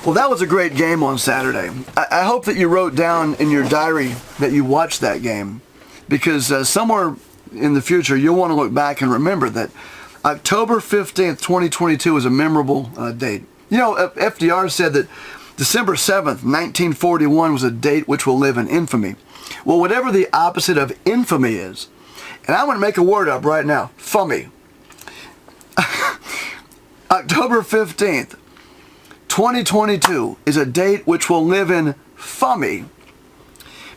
Well, that was a great game on Saturday. I hope that you wrote down in your diary that you watched that game, because somewhere in the future you'll want to look back and remember that October 15th, 2022 was a memorable date. You know, FDR said that December 7th, 1941 was a date which will live in infamy. Well, whatever the opposite of infamy is, and I'm going to make a word up right now, fummy. October 15th, 2022 is a date which will live in fummy,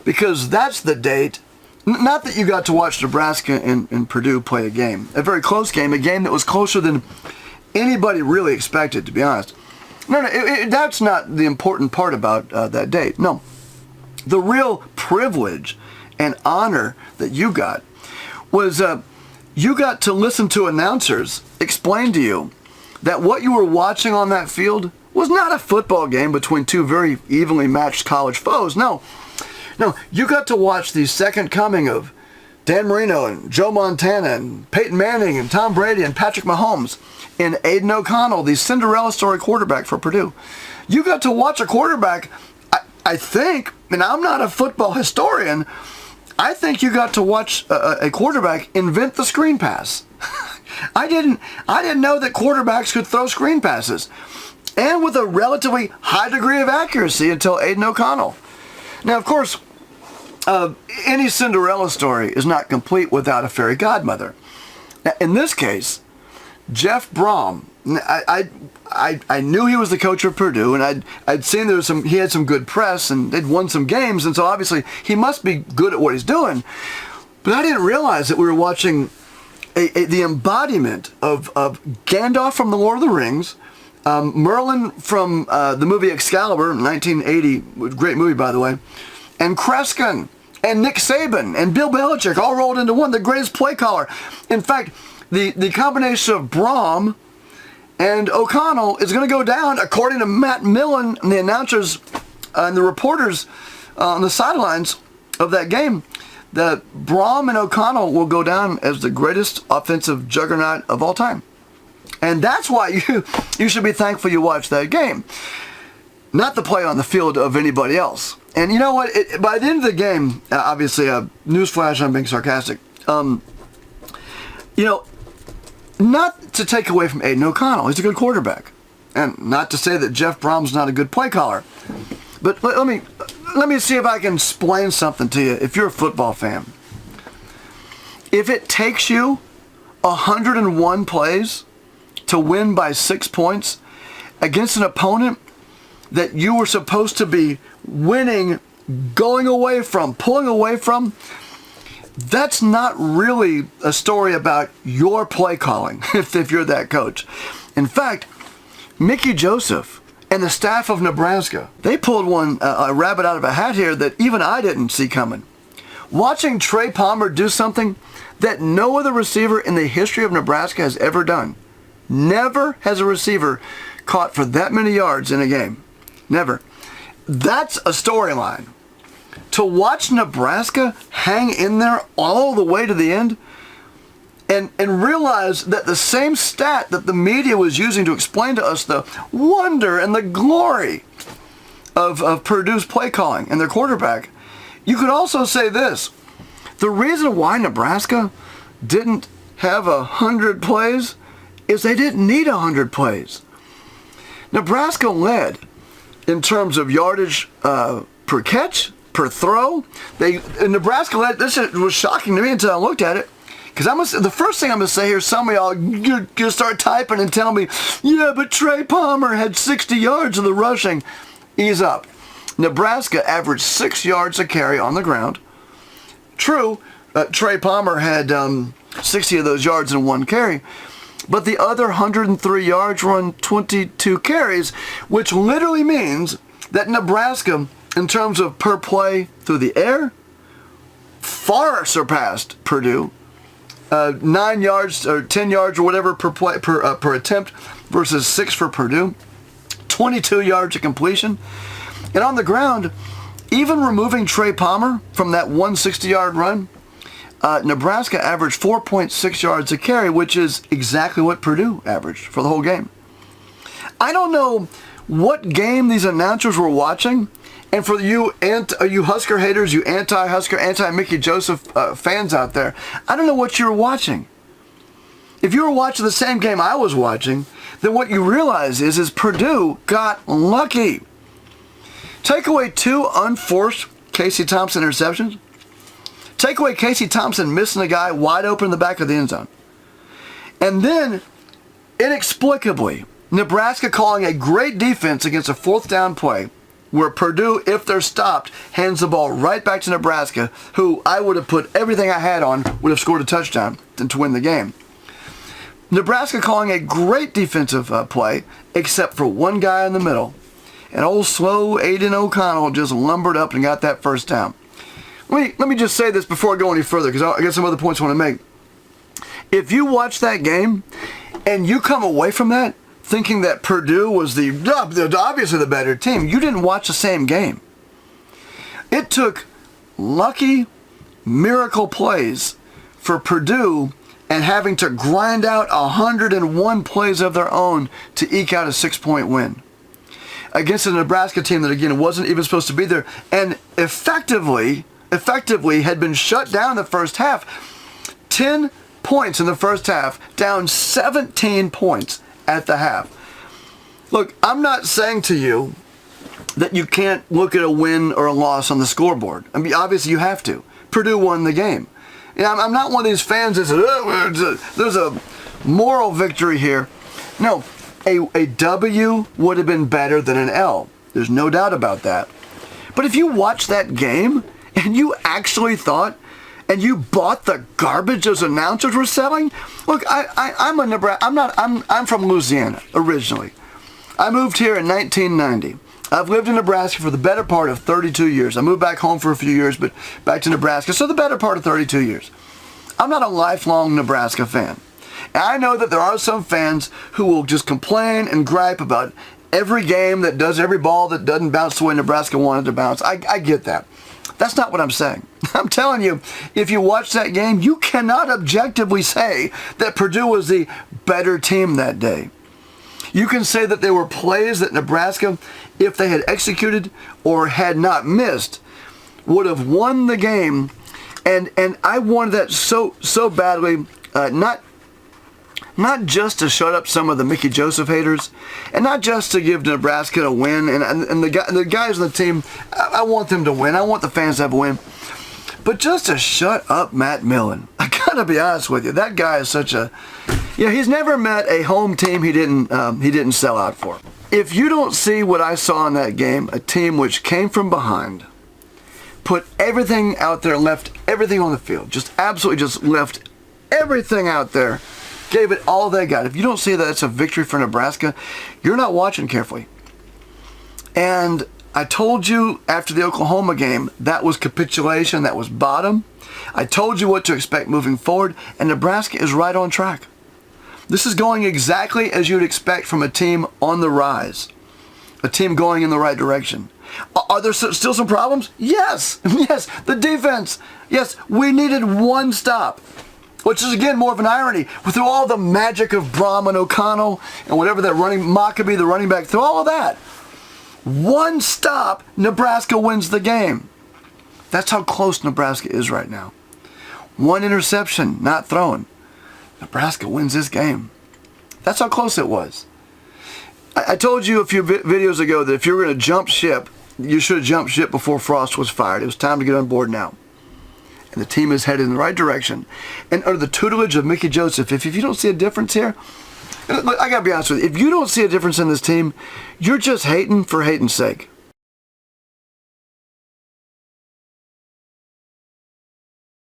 because that's the date, not that you got to watch Nebraska and Purdue play a game, a very close game, a game that was closer than anybody really expected, to be honest. No, that's not the important part about that date. No, the real privilege and honor that you got was you got to listen to announcers explain to you that what you were watching on that field was not a football game between two very evenly matched college foes. No, you got to watch the second coming of Dan Marino and Joe Montana and Peyton Manning and Tom Brady and Patrick Mahomes and Aiden O'Connell, the Cinderella story quarterback for Purdue. You got to watch a quarterback, I think, and I'm not a football historian, I think you got to watch a quarterback invent the screen pass. I didn't know that quarterbacks could throw screen passes, and with a relatively high degree of accuracy, until Aiden O'Connell. Now, of course, any Cinderella story is not complete without a fairy godmother. Now, in this case, Jeff Brohm, I knew he was the coach of Purdue, and I'd seen he had some good press, and they'd won some games, and so obviously he must be good at what he's doing. But I didn't realize that we were watching the embodiment of Gandalf from The Lord of the Rings, Merlin from the movie Excalibur, 1980, great movie by the way, and Kreskin, and Nick Saban, and Bill Belichick, all rolled into one, the greatest play caller. In fact, the combination of Brohm and O'Connell is going to go down, according to Matt Millen and the announcers and the reporters on the sidelines of that game, that Brohm and O'Connell will go down as the greatest offensive juggernaut of all time. And that's why you should be thankful you watched that game, not the play on the field of anybody else. And you know what? By the end of the game, obviously, newsflash, I'm being sarcastic. Not to take away from Aiden O'Connell, he's a good quarterback, and not to say that Jeff Brom's not a good play caller. But let me see if I can explain something to you. If you're a football fan, if it takes you 101 plays to win by 6 points against an opponent that you were supposed to be winning, going away from, pulling away from, that's not really a story about your play calling, if you're that coach. In fact, Mickey Joseph and the staff of Nebraska, they pulled a rabbit out of a hat here that even I didn't see coming. Watching Trey Palmer do something that no other receiver in the history of Nebraska has ever done. Never has a receiver caught for that many yards in a game. Never. That's a storyline. To watch Nebraska hang in there all the way to the end and realize that the same stat that the media was using to explain to us the wonder and the glory of Purdue's play calling and their quarterback, you could also say this. The reason why Nebraska didn't have 100 plays is they didn't need 100 plays. Nebraska led in terms of yardage per catch, per throw. Nebraska led. This was shocking to me until I looked at it. Because the first thing I'm going to say here, some of y'all going to start typing and tell me, yeah, but Trey Palmer had 60 yards of the rushing. Ease up. Nebraska averaged 6 yards a carry on the ground. True, Trey Palmer had 60 of those yards in one carry. But the other 103 yards were on 22 carries, which literally means that Nebraska, in terms of per play through the air, far surpassed Purdue. 9 yards or 10 yards or whatever per attempt versus 6 for Purdue. 22 yards of completion. And on the ground, even removing Trey Palmer from that 160-yard run, Nebraska averaged 4.6 yards a carry, which is exactly what Purdue averaged for the whole game. I don't know what game these announcers were watching. And for you Husker haters, you anti-Husker, anti-Mickey Joseph fans out there, I don't know what you were watching. If you were watching the same game I was watching, then what you realize is Purdue got lucky. Take away 2 unforced Casey Thompson interceptions. Take away Casey Thompson missing a guy wide open in the back of the end zone. And then, inexplicably, Nebraska calling a great defense against a 4th down play where Purdue, if they're stopped, hands the ball right back to Nebraska, who I would have put everything I had on, would have scored a touchdown to win the game. Nebraska calling a great defensive play, except for one guy in the middle. And old slow Aiden O'Connell just lumbered up and got that first down. Let me just say this before I go any further, because I got some other points I want to make. If you watch that game and you come away from that thinking that Purdue was obviously the better team, you didn't watch the same game. It took lucky miracle plays for Purdue and having to grind out 101 plays of their own to eke out a 6-point win against a Nebraska team that, again, wasn't even supposed to be there and effectively had been shut down in the first half. 10 points in the first half, down 17 points at the half. Look, I'm not saying to you that you can't look at a win or a loss on the scoreboard. I mean, obviously you have to. Purdue won the game. I'm not one of these fans that says, there's a moral victory here. No, a W would have been better than an L. There's no doubt about that. But if you watch that game and you actually thought and you bought the garbage those announcers were selling, look, I'm from Louisiana originally. I moved here in 1990. I've lived in Nebraska for the better part of 32 years. I moved back home for a few years, but back to Nebraska, so the better part of 32 years. I'm not a lifelong Nebraska fan. And I know that there are some fans who will just complain and gripe about every game that does every ball that doesn't bounce the way Nebraska wanted to bounce. I get that. That's not what I'm saying. I'm telling you, if you watch that game, you cannot objectively say that Purdue was the better team that day. You can say that there were plays that Nebraska, if they had executed or had not missed, would have won the game. And I wanted that so badly, not just to shut up some of the Mickey Joseph haters, and not just to give Nebraska a win, and the guys on the team, I want them to win. I want the fans to have a win. But just to shut up Matt Millen. I gotta be honest with you, that guy is such a... he's never met a home team he didn't sell out for. If you don't see what I saw in that game, a team which came from behind, put everything out there, left everything on the field, just absolutely just left everything out there, gave it all they got. If you don't see that it's a victory for Nebraska, you're not watching carefully. And I told you after the Oklahoma game, that was capitulation, that was bottom. I told you what to expect moving forward, and Nebraska is right on track. This is going exactly as you'd expect from a team on the rise, a team going in the right direction. Are there still some problems? Yes. Yes. The defense. Yes. We needed one stop, which is, again, more of an irony. Through all the magic of Brohm and O'Connell and whatever that Maccabee, the running back, through all of that, one stop, Nebraska wins the game. That's how close Nebraska is right now. One interception, not thrown. Nebraska wins this game. That's how close it was. I told you a few videos ago that if you were going to jump ship, you should have jumped ship before Frost was fired. It was time to get on board now. And the team is headed in the right direction. And under the tutelage of Mickey Joseph, if you don't see a difference here, look, I got to be honest with you, if you don't see a difference in this team, you're just hating for hating's sake.